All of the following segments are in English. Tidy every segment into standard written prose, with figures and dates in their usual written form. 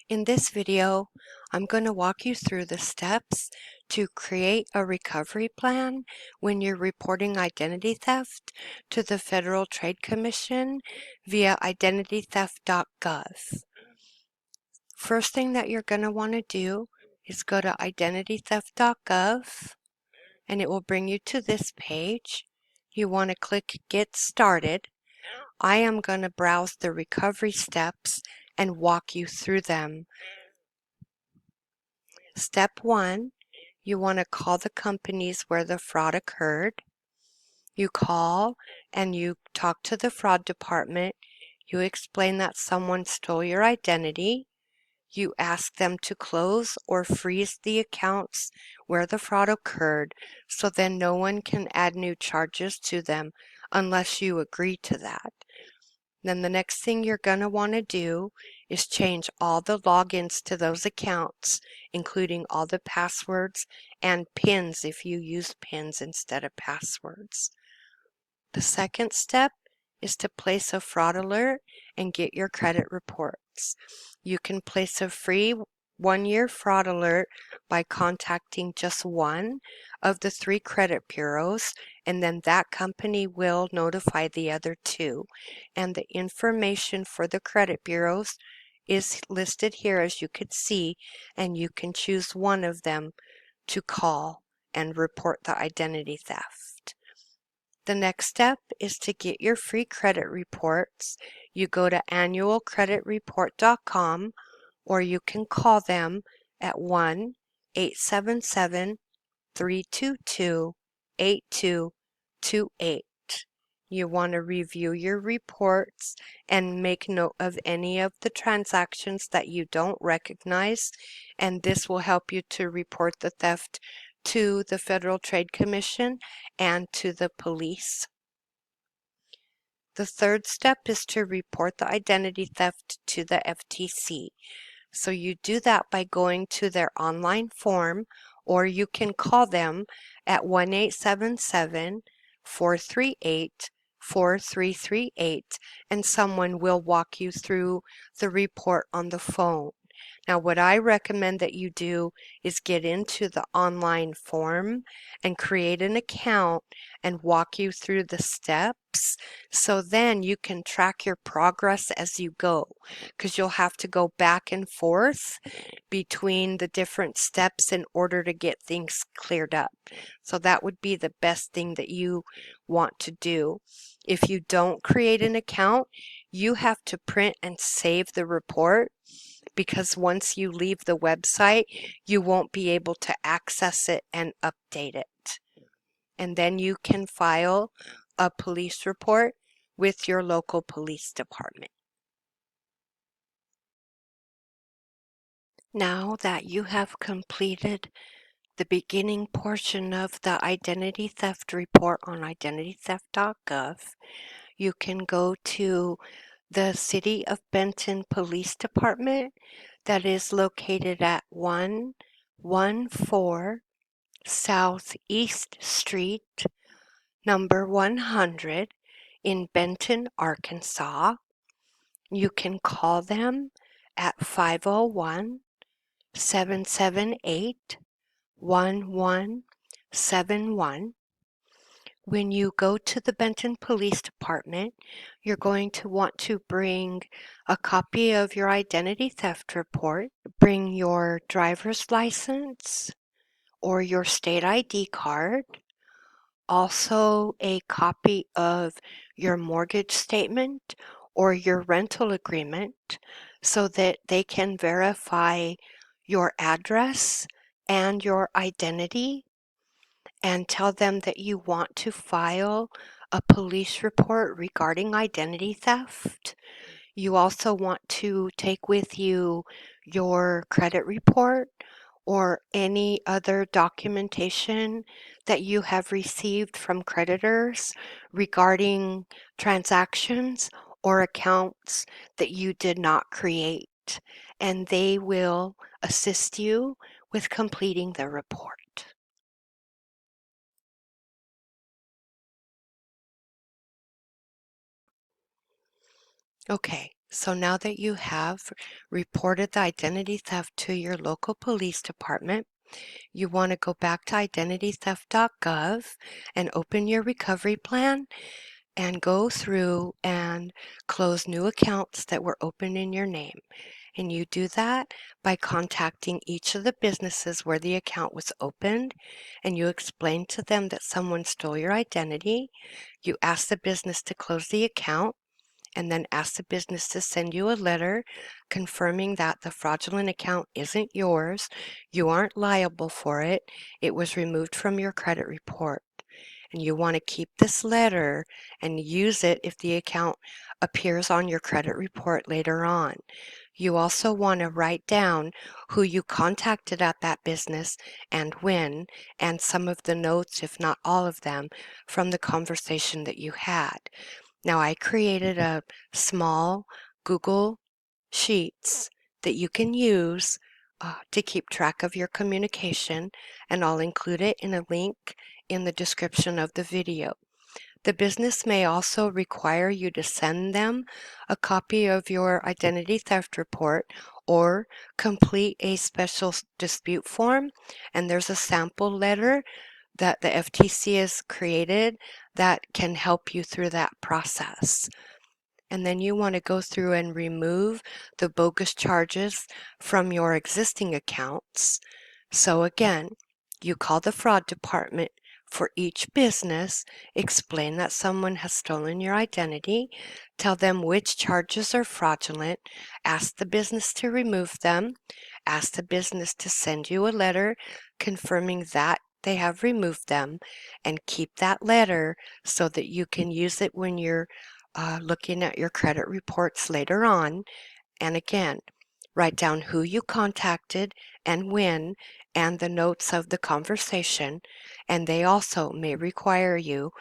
In this video, I'm going to walk you through the steps to create a recovery plan when you're reporting identity theft to the Federal Trade Commission via IdentityTheft.gov. First thing that you're going to want to do is go to IdentityTheft.gov and it will bring you to this page. You want to click Get Started. I am going to browse the recovery steps and walk you through them. Step 1, you want to call the companies where the fraud occurred. You call and you talk to the fraud department. You explain that someone stole your identity. You ask them to close or freeze the accounts where the fraud occurred so then no one can add new charges to them unless you agree to that. Then the next thing you're going to want to do is change all the logins to those accounts, including all the passwords and PINs if you use PINs instead of passwords. The second step is to place a fraud alert and get your credit reports. You can place a free one-year fraud alert by contacting just one of the 3 credit bureaus, and then that company will notify the other 2. And the information for the credit bureaus is listed here, as you could see, and you can choose one of them to call and report the identity theft. The next step is to get your free credit reports. You go to annualcreditreport.com or you can call them at 1-877-322-8228. You want to review your reports and make note of any of the transactions that you don't recognize, and this will help you to report the theft to the Federal Trade Commission and to the police. The third step is to report the identity theft to the FTC. So you do that by going to their online form, or you can call them at 1-877-438-4338 and someone will walk you through the report on the phone. Now, what I recommend that you do is get into the online form and create an account and walk you through the steps so then you can track your progress as you go, because you'll have to go back and forth between the different steps in order to get things cleared up. So that would be the best thing that you want to do. If you don't create an account, you have to print and save the report, because once you leave the website, you won't be able to access it and update it. And then you can file a police report with your local police department. Now that you have completed the beginning portion of the identity theft report on IdentityTheft.gov, you can go to the City of Benton Police Department that is located at 114 Southeast Street, number 100 in Benton, Arkansas. You can call them at 501-778-1171. When you go to the Benton Police Department, you're going to want to bring a copy of your identity theft report, bring your driver's license or your state ID card, also a copy of your mortgage statement or your rental agreement so that they can verify your address and your identity, and tell them that you want to file a police report regarding identity theft. You also want to take with you your credit report or any other documentation that you have received from creditors regarding transactions or accounts that you did not create, and they will assist you with completing the report. Okay, So now that you have reported the identity theft to your local police department, you want to go back to IdentityTheft.gov and open your recovery plan and go through and close new accounts that were opened in your name. And you do that by contacting each of the businesses where the account was opened, and you explain to them that someone stole your identity. You ask the business to close the account, and then ask the business to send you a letter confirming that the fraudulent account isn't yours, you aren't liable for it, it was removed from your credit report. And you want to keep this letter and use it if the account appears on your credit report later on. You also want to write down who you contacted at that business and when, and some of the notes, if not all of them, from the conversation that you had. Now, I created a small Google Sheets that you can use to keep track of your communication, and I'll include it in a link in the description of the video. The business may also require you to send them a copy of your identity theft report or complete a special dispute form, and there's a sample letter that the FTC has created that can help you through that process. And then you want to go through and remove the bogus charges from your existing accounts. So again, you call the fraud department for each business, explain that someone has stolen your identity, tell them which charges are fraudulent, ask the business to remove them, ask the business to send you a letter confirming that they have removed them, and keep that letter so that you can use it when you're looking at your credit reports later on. And again, write down who you contacted and when, and the notes of the conversation. And they also may require you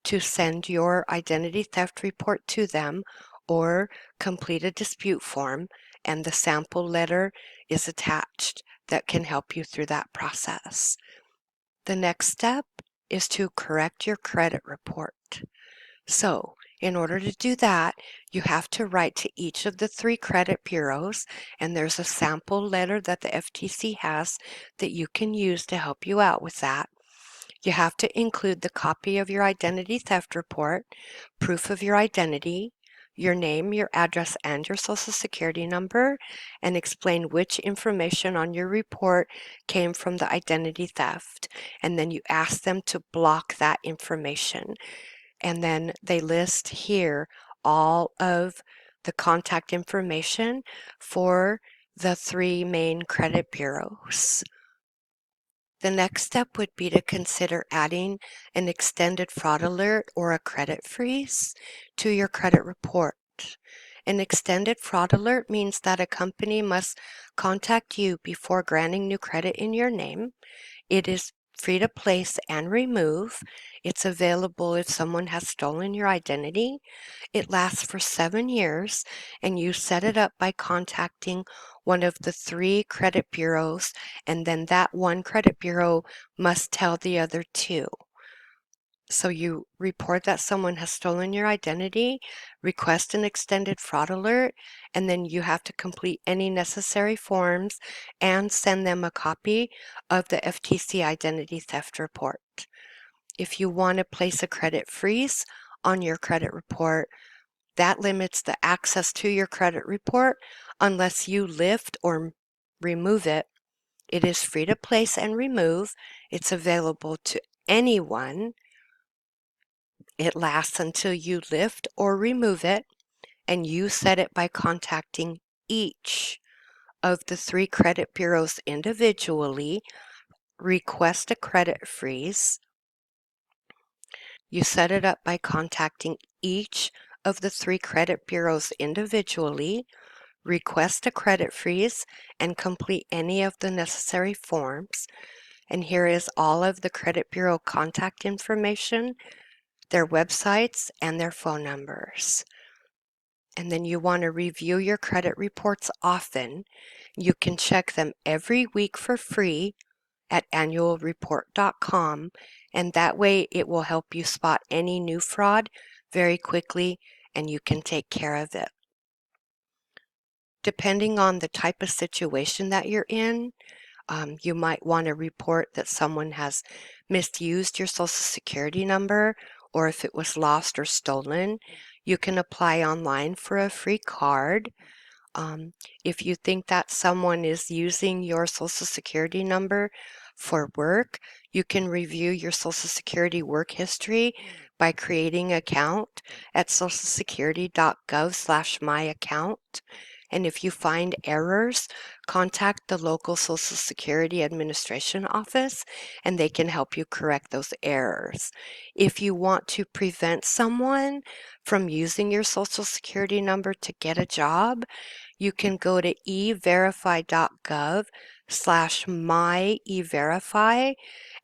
to send your identity theft report to them or complete a dispute form, and the sample letter is attached that can help you through that process. The next step is to correct your credit report. So, in order to do that, you have to write to each of the 3 credit bureaus, and there's a sample letter that the FTC has that you can use to help you out with that. You have to include the copy of your identity theft report, proof of your identity, your name, your address, and your social security number, and explain which information on your report came from the identity theft. And then you ask them to block that information. And then they list here all of the contact information for the 3 main credit bureaus. The next step would be to consider adding an extended fraud alert or a credit freeze to your credit report. An extended fraud alert means that a company must contact you before granting new credit in your name. It is free to place and remove. It's available if someone has stolen your identity. It lasts for 7 years, and you set it up by contacting one of the 3 credit bureaus, and then that one credit bureau must tell the other 2. So you report that someone has stolen your identity, request an extended fraud alert, and then you have to complete any necessary forms and send them a copy of the FTC identity theft report. If you want to place a credit freeze on your credit report, that limits the access to your credit report unless you lift or remove it. It is free to place and remove. It's available to anyone. It lasts until you lift or remove it, and you set it by contacting each of the 3 credit bureaus individually, request a credit freeze. You set it up by contacting each of the 3 credit bureaus individually, request a credit freeze, and complete any of the necessary forms. And here is all of the credit bureau contact information, their websites, and their phone numbers. And then you want to review your credit reports often. You can check them every week for free at annualreport.com, and that way it will help you spot any new fraud very quickly, and you can take care of it. Depending on the type of situation that you're in, you might want to report that someone has misused your Social Security number, or if it was lost or stolen, you can apply online for a free card. If you think that someone is using your Social Security number for work, you can review your Social Security work history by creating an account at socialsecurity.gov/myaccount. And if you find errors, contact the local Social Security Administration office and they can help you correct those errors. If you want to prevent someone from using your Social Security number to get a job, you can go to everify.gov/myeverify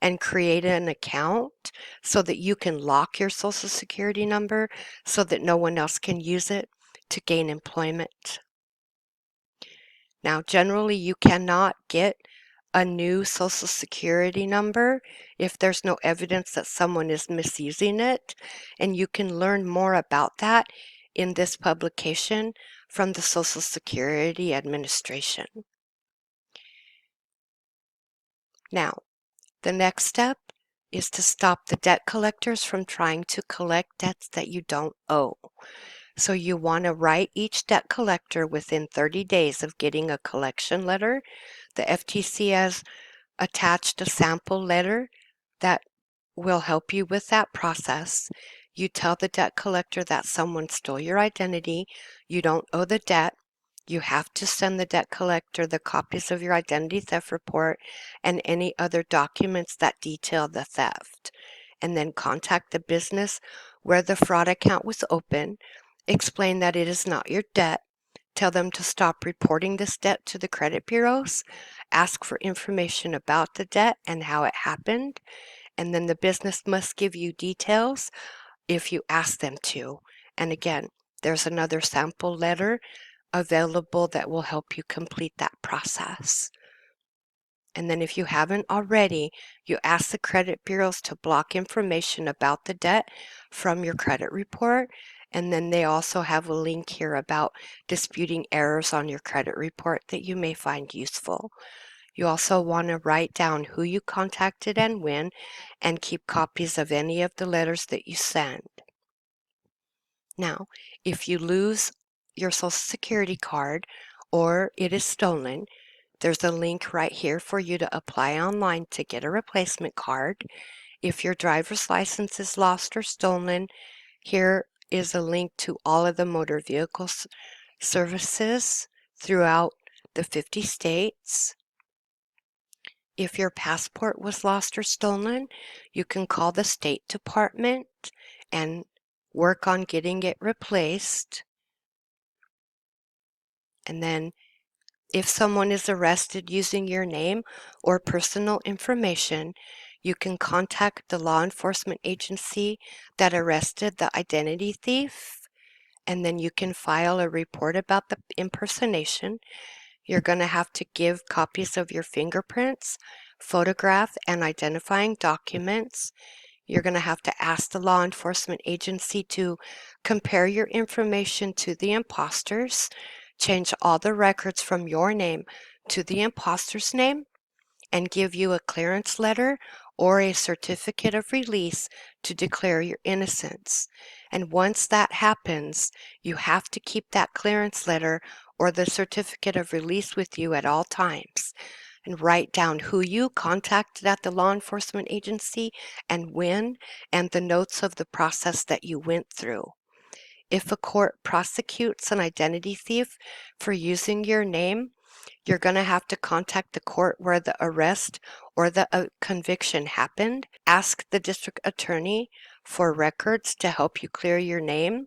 and create an account so that you can lock your Social Security number so that no one else can use it to gain employment. Now, generally, you cannot get a new Social Security number if there's no evidence that someone is misusing it, and you can learn more about that in this publication from the Social Security Administration. Now, the next step is to stop the debt collectors from trying to collect debts that you don't owe. So you want to write each debt collector within 30 days of getting a collection letter. The FTC has attached a sample letter that will help you with that process. You tell the debt collector that someone stole your identity, you don't owe the debt, you have to send the debt collector the copies of your identity theft report and any other documents that detail the theft. And then contact the business where the fraud account was open, explain that it is not your debt, tell them to stop reporting this debt to the credit bureaus, ask for information about the debt and how it happened, and then the business must give you details if you ask them to. And again, there's another sample letter available that will help you complete that process. And then if you haven't already, you ask the credit bureaus to block information about the debt from your credit report. And then they also have a link here about disputing errors on your credit report that you may find useful. You also want to write down who you contacted and when, and keep copies of any of the letters that you send. Now, if you lose your Social Security card or it is stolen, there's a link right here for you to apply online to get a replacement card. If your driver's license is lost or stolen, here is a link to all of the motor vehicle services throughout the 50 states. If your passport was lost or stolen, you can call the State Department and work on getting it replaced. And then if someone is arrested using your name or personal information, you can contact the law enforcement agency that arrested the identity thief, and then you can file a report about the impersonation. You're going to have to give copies of your fingerprints, photograph, and identifying documents. You're going to have to ask the law enforcement agency to compare your information to the imposters, change all the records from your name to the imposter's name, and give you a clearance letter or a certificate of release to declare your innocence. And once that happens, you have to keep that clearance letter or the certificate of release with you at all times. And write down who you contacted at the law enforcement agency and when, and the notes of the process that you went through. If a court prosecutes an identity thief for using your name, you're going to have to contact the court where the arrest or the conviction happened. Ask the district attorney for records to help you clear your name.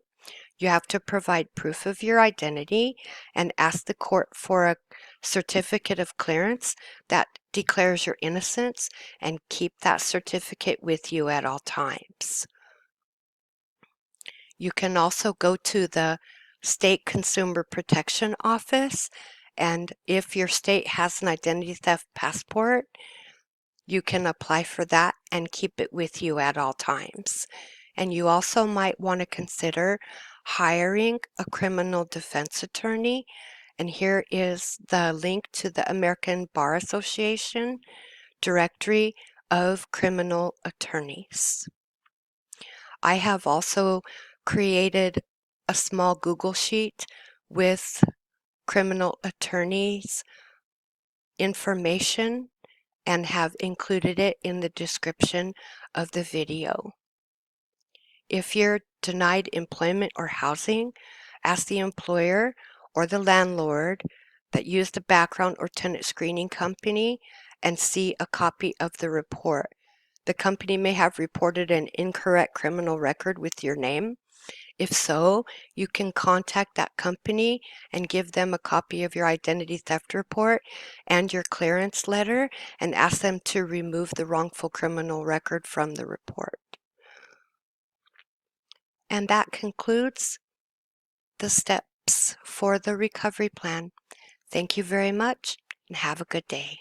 You have to provide proof of your identity and ask the court for a certificate of clearance that declares your innocence, and keep that certificate with you at all times. You can also go to the State Consumer Protection Office, and if your state has an identity theft passport, you can apply for that and keep it with you at all times. And you also might want to consider hiring a criminal defense attorney And here is the link to the American Bar Association directory of criminal attorneys. I have also created a small Google Sheet with criminal attorneys information and have included it in the description of the video. If you're denied employment or housing, ask the employer or the landlord that used a background or tenant screening company and see a copy of the report. The company may have reported an incorrect criminal record with your name. If so, you can contact that company and give them a copy of your identity theft report and your clearance letter and ask them to remove the wrongful criminal record from the report. And that concludes the steps for the recovery plan. Thank you very much and have a good day.